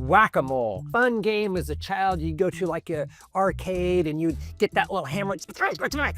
Whack-a-mole. Fun game as a child. You go to like a arcade and you'd get that little hammer,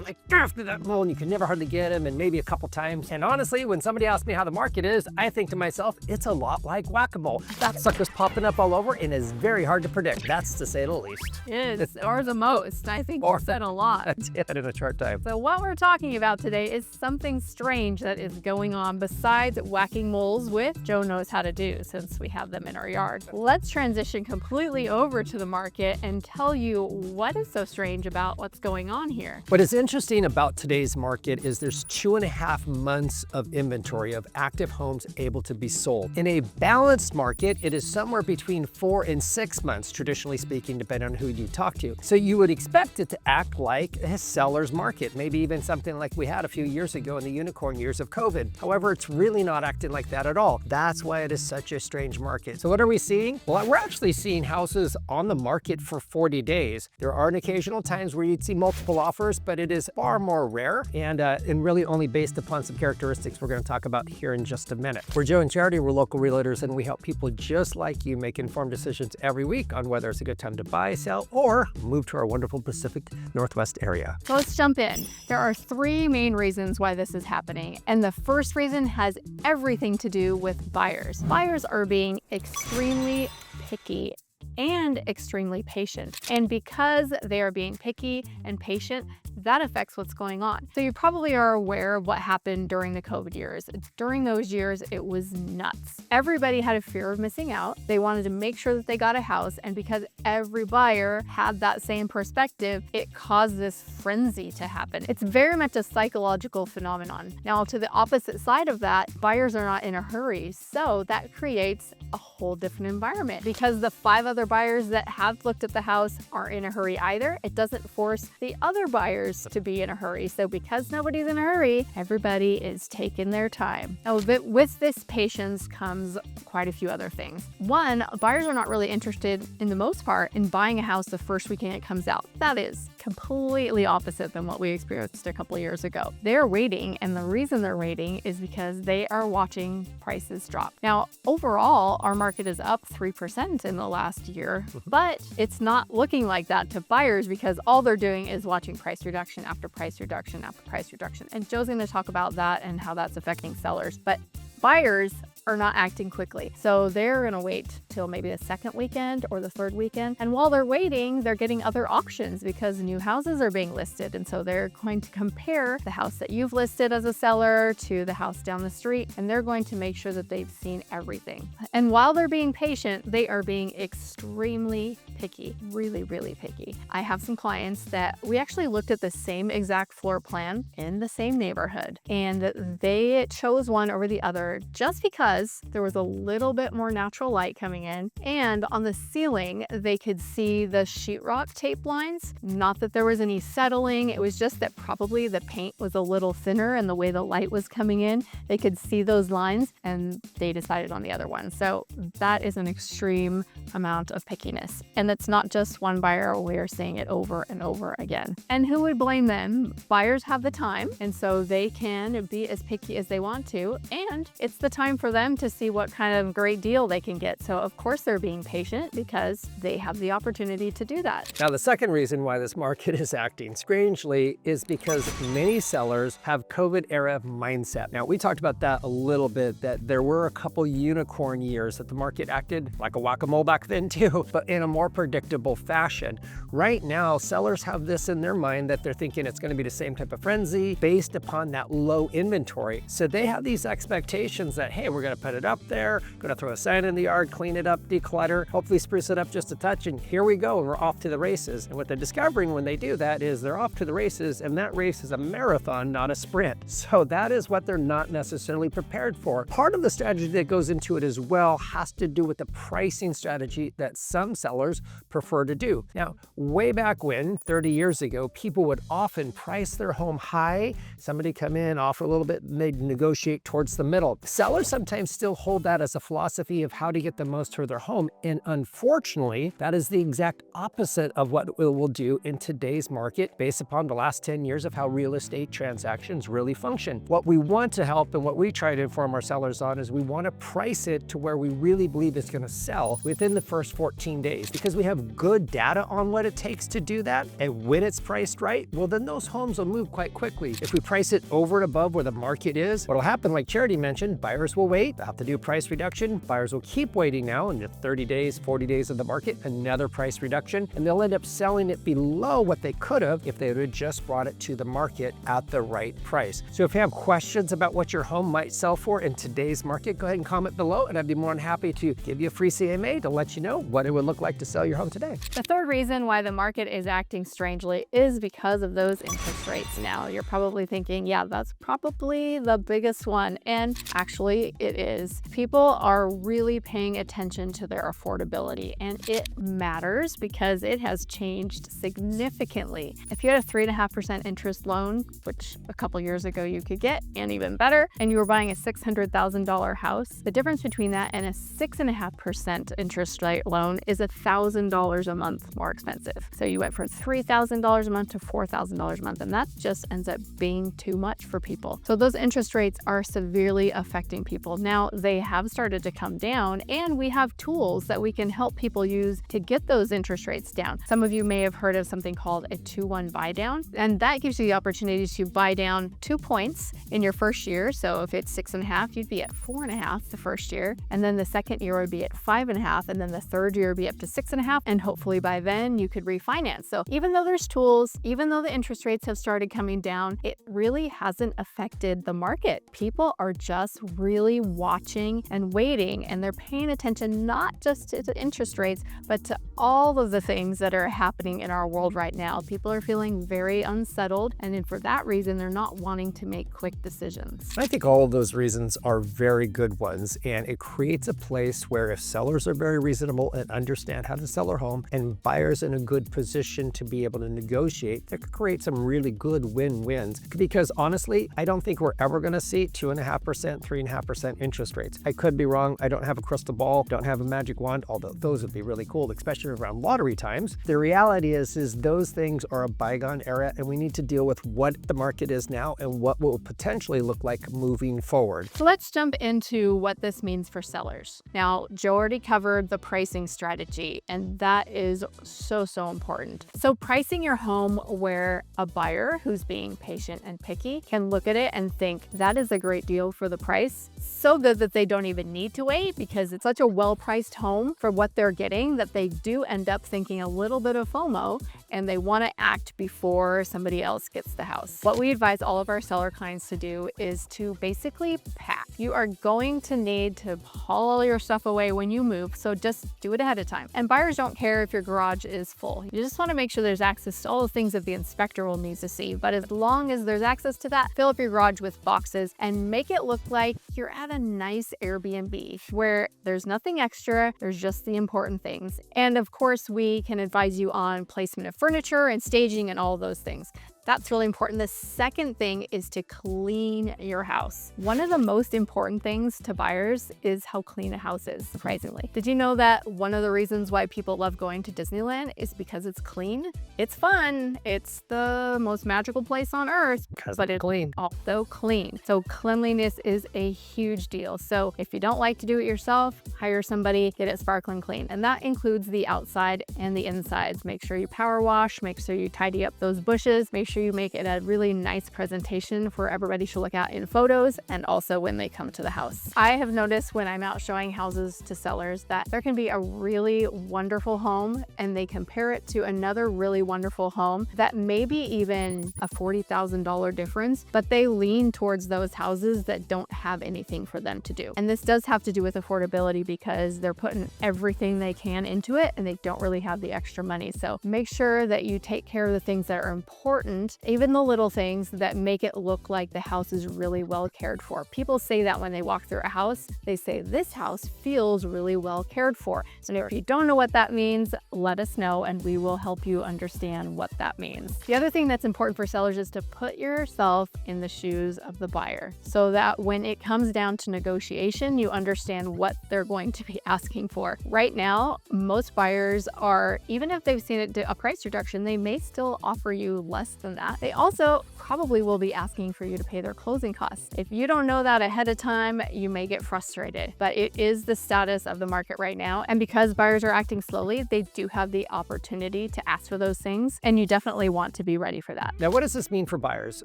like after that mole, and you could never hardly get him, and maybe a couple times. And honestly, when somebody asks me how the market is, I think to myself, it's a lot like whack-a-mole. That sucker's popping up all over and is very hard to predict. That's to say the least. It is, or the most. I think you said a lot. That's it in a short time. So what we're talking about today is something strange that is going on besides whacking moles, which Joe knows how to do since we have them in our yard. Let's transition completely over to the market and tell you what is so strange about what's going on here. What is interesting about today's market is there's 2.5 months of inventory of active homes able to be sold. In a balanced market, it is somewhere between 4 and 6 months, traditionally speaking, depending on who you talk to. So you would expect it to act like a seller's market, maybe even something like we had a few years ago in the unicorn years of COVID. However, it's really not acting like that at all. That's why it is such a strange market. So what are we seeing? Well, we're actually seeing houses on the market for 40 days. There are occasional times where you'd see multiple offers, but it is far more rare and really only based upon some characteristics we're going to talk about here in just a minute. We're Joe and Charity. We're local realtors, and we help people just like you make informed decisions every week on whether it's a good time to buy, sell, or move to our wonderful Pacific Northwest area. So let's jump in. There are 3 main reasons why this is happening, and the first reason has everything to do with buyers. Buyers are being extremely picky and extremely patient. And because they are being picky and patient, that affects what's going on. So you probably are aware of what happened during the COVID years. During those years, it was nuts. Everybody had a fear of missing out. They wanted to make sure that they got a house. And because every buyer had that same perspective, it caused this frenzy to happen. It's very much a psychological phenomenon. Now, to the opposite side of that, buyers are not in a hurry. So that creates a whole different environment because the 5 other buyers that have looked at the house aren't in a hurry either. It doesn't force the other buyers to be in a hurry. So because nobody's in a hurry, everybody is taking their time. Now, with this patience comes quite a few other things. One, buyers are not really interested, in the most part, in buying a house the first weekend it comes out. That is completely opposite than what we experienced a couple of years ago. They're waiting, and the reason they're waiting is because they are watching prices drop. Now, overall, our market is up 3% in the last year, but it's not looking like that to buyers because all they're doing is watching price reduction after price reduction after price reduction. And Joe's going to talk about that and how that's affecting sellers. But buyers are not acting quickly. So they're going to wait till maybe the second weekend or the third weekend. And while they're waiting, they're getting other auctions because new houses are being listed. And so they're going to compare the house that you've listed as a seller to the house down the street. And they're going to make sure that they've seen everything. And while they're being patient, they are being extremely picky, really, really picky. I have some clients that we actually looked at the same exact floor plan in the same neighborhood. And they chose one over the other just because there was a little bit more natural light coming in, and on the ceiling they could see the sheetrock tape lines. Not that there was any settling, it was just that probably the paint was a little thinner and the way the light was coming in, they could see those lines, and they decided on the other one. So that is an extreme amount of pickiness, and it's not just one buyer. We are seeing it over and over again. And who would blame them? Buyers have the time, and so they can be as picky as they want to, and it's the time for them to see what kind of great deal they can get. So of course they're being patient because they have the opportunity to do that. Now, the second reason why this market is acting strangely is because many sellers have COVID era mindset. Now, we talked about that a little bit, that there were a couple unicorn years that the market acted like a whack-a-mole back then too, but in a more predictable fashion. Right now, sellers have this in their mind that they're thinking it's going to be the same type of frenzy based upon that low inventory. So they have these expectations that, hey, we're going to put it up there, going to throw a sign in the yard, clean it up, declutter, hopefully spruce it up just a touch, and here we go, and we're off to the races. And what they're discovering when they do that is they're off to the races, and that race is a marathon, not a sprint. So that is what they're not necessarily prepared for. Part of the strategy that goes into it as well has to do with the pricing strategy that some sellers prefer to do. Now, way back when, 30 years ago, people would often price their home high. Somebody come in, offer a little bit, and they'd negotiate towards the middle. Sellers sometimes clients still hold that as a philosophy of how to get the most for their home. And unfortunately, that is the exact opposite of what it will do in today's market based upon the last 10 years of how real estate transactions really function. What we want to help and what we try to inform our sellers on is we want to price it to where we really believe it's going to sell within the first 14 days, because we have good data on what it takes to do that. And when it's priced right, well, then those homes will move quite quickly. If we price it over and above where the market is, what'll happen, like Charity mentioned, buyers will wait. They'll have to do a price reduction. Buyers will keep waiting now in the 30 days, 40 days of the market, another price reduction, and they'll end up selling it below what they could have if they would have just brought it to the market at the right price. So if you have questions about what your home might sell for in today's market, go ahead and comment below, and I'd be more than happy to give you a free CMA to let you know what it would look like to sell your home today. The third reason why the market is acting strangely is because of those interest rates. Now, you're probably thinking, yeah, that's probably the biggest one. And actually, it is. People are really paying attention to their affordability, and it matters because it has changed significantly. If you had a 3.5% interest loan, which a couple years ago you could get, and even better, and you were buying a $600,000 house, the difference between that and a 6.5% interest rate loan is $1,000 a month more expensive. So you went from $3,000 a month to $4,000 a month, and that just ends up being too much for people. So those interest rates are severely affecting people. Now, they have started to come down, and we have tools that we can help people use to get those interest rates down. Some of you may have heard of something called a 2-1 buy down, and that gives you the opportunity to buy down 2 points in your first year. So if it's 6.5, you'd be at 4.5 the first year, and then the second year would be at 5.5, and then the third year would be up to 6.5, and hopefully by then you could refinance. So even though there's tools, even though the interest rates have started coming down, it really hasn't affected the market. People are just really watching and waiting, and they're paying attention not just to the interest rates, but to all of the things that are happening in our world right now. People are feeling very unsettled, and then for that reason, they're not wanting to make quick decisions. I think all of those reasons are very good ones, and it creates a place where if sellers are very reasonable and understand how to sell their home, and buyers in a good position to be able to negotiate, that could create some really good win-wins. Because honestly, I don't think we're ever going to see 2.5%, 3.5% interest rates. I could be wrong. I don't have a crystal ball, don't have a magic wand, although those would be really cool, especially around lottery times. The reality is those things are a bygone era, and we need to deal with what the market is now and what will potentially look like moving forward. So let's jump into what this means for sellers. Now, Joe already covered the pricing strategy, and that is so important. So pricing your home where a buyer who's being patient and picky can look at it and think, that is a great deal for the price. So good that they don't even need to wait, because it's such a well-priced home for what they're getting that they do end up thinking a little bit of FOMO, and they want to act before somebody else gets the house. What we advise all of our seller clients to do is to basically pack. You are going to need to haul all your stuff away when you move, so just do it ahead of time. And buyers don't care if your garage is full. You just want to make sure there's access to all the things that the inspector will need to see. But as long as there's access to that, fill up your garage with boxes and make it look like you're at a nice Airbnb where there's nothing extra, there's just the important things. And of course, we can advise you on placement of furniture and staging and all those things. That's really important. The second thing is to clean your house. One of the most important things to buyers is how clean a house is, surprisingly. Did you know that one of the reasons why people love going to Disneyland is because it's clean? It's fun. It's the most magical place on earth, but it's clean. Also clean. So cleanliness is a huge deal. So if you don't like to do it yourself, hire somebody, get it sparkling clean. And that includes the outside and the insides. Make sure you power wash, make sure you tidy up those bushes, make sure you make it a really nice presentation for everybody to look at in photos and also when they come to the house. I have noticed when I'm out showing houses to sellers that there can be a really wonderful home and they compare it to another really wonderful home that may be even a $40,000 difference, but they lean towards those houses that don't have anything for them to do. And this does have to do with affordability because they're putting everything they can into it and they don't really have the extra money. So make sure that you take care of the things that are important important. Even the little things that make it look like the house is really well cared for. People say that when they walk through a house, they say, this house feels really well cared for. So if you don't know what that means, let us know and we will help you understand what that means. The other thing that's important for sellers is to put yourself in the shoes of the buyer so that when it comes down to negotiation, you understand what they're going to be asking for. Right now, most buyers are, even if they've seen a price reduction, they may still offer you less than that. They also probably will be asking for you to pay their closing costs. If you don't know that ahead of time, you may get frustrated, but it is the status of the market right now. And because buyers are acting slowly, they do have the opportunity to ask for those things, and you definitely want to be ready for that. Now, what does this mean for buyers?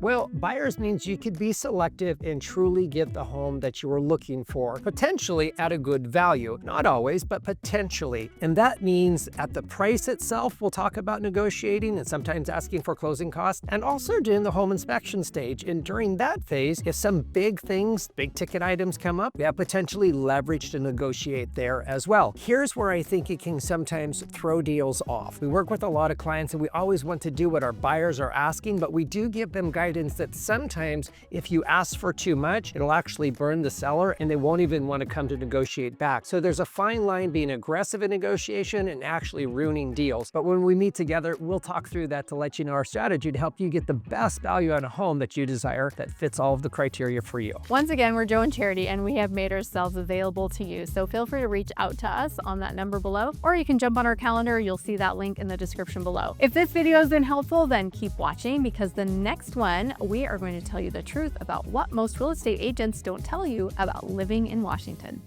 Well, buyers means you could be selective and truly get the home that you were looking for, potentially at a good value. Not always, but potentially. And that means at the price itself, we'll talk about negotiating and sometimes asking for closing costs, and also during the home inspection stage. And during that phase, if some big things, big ticket items come up, we have potentially leverage to negotiate there as well. Here's where I think it can sometimes throw deals off. We work with a lot of clients and we always want to do what our buyers are asking, but we do give them guidance that sometimes if you ask for too much, it'll actually burn the seller and they won't even want to come to negotiate back. So there's a fine line being aggressive in negotiation and actually ruining deals. But when we meet together, we'll talk through that to let you know our strategy to help you get the best value on a home that you desire that fits all of the criteria for you. Once again, we're Joe and Charity, and we have made ourselves available to you. So feel free to reach out to us on that number below, or you can jump on our calendar. You'll see that link in the description below. If this video has been helpful, then keep watching, because the next one, we are going to tell you the truth about what most real estate agents don't tell you about living in Washington.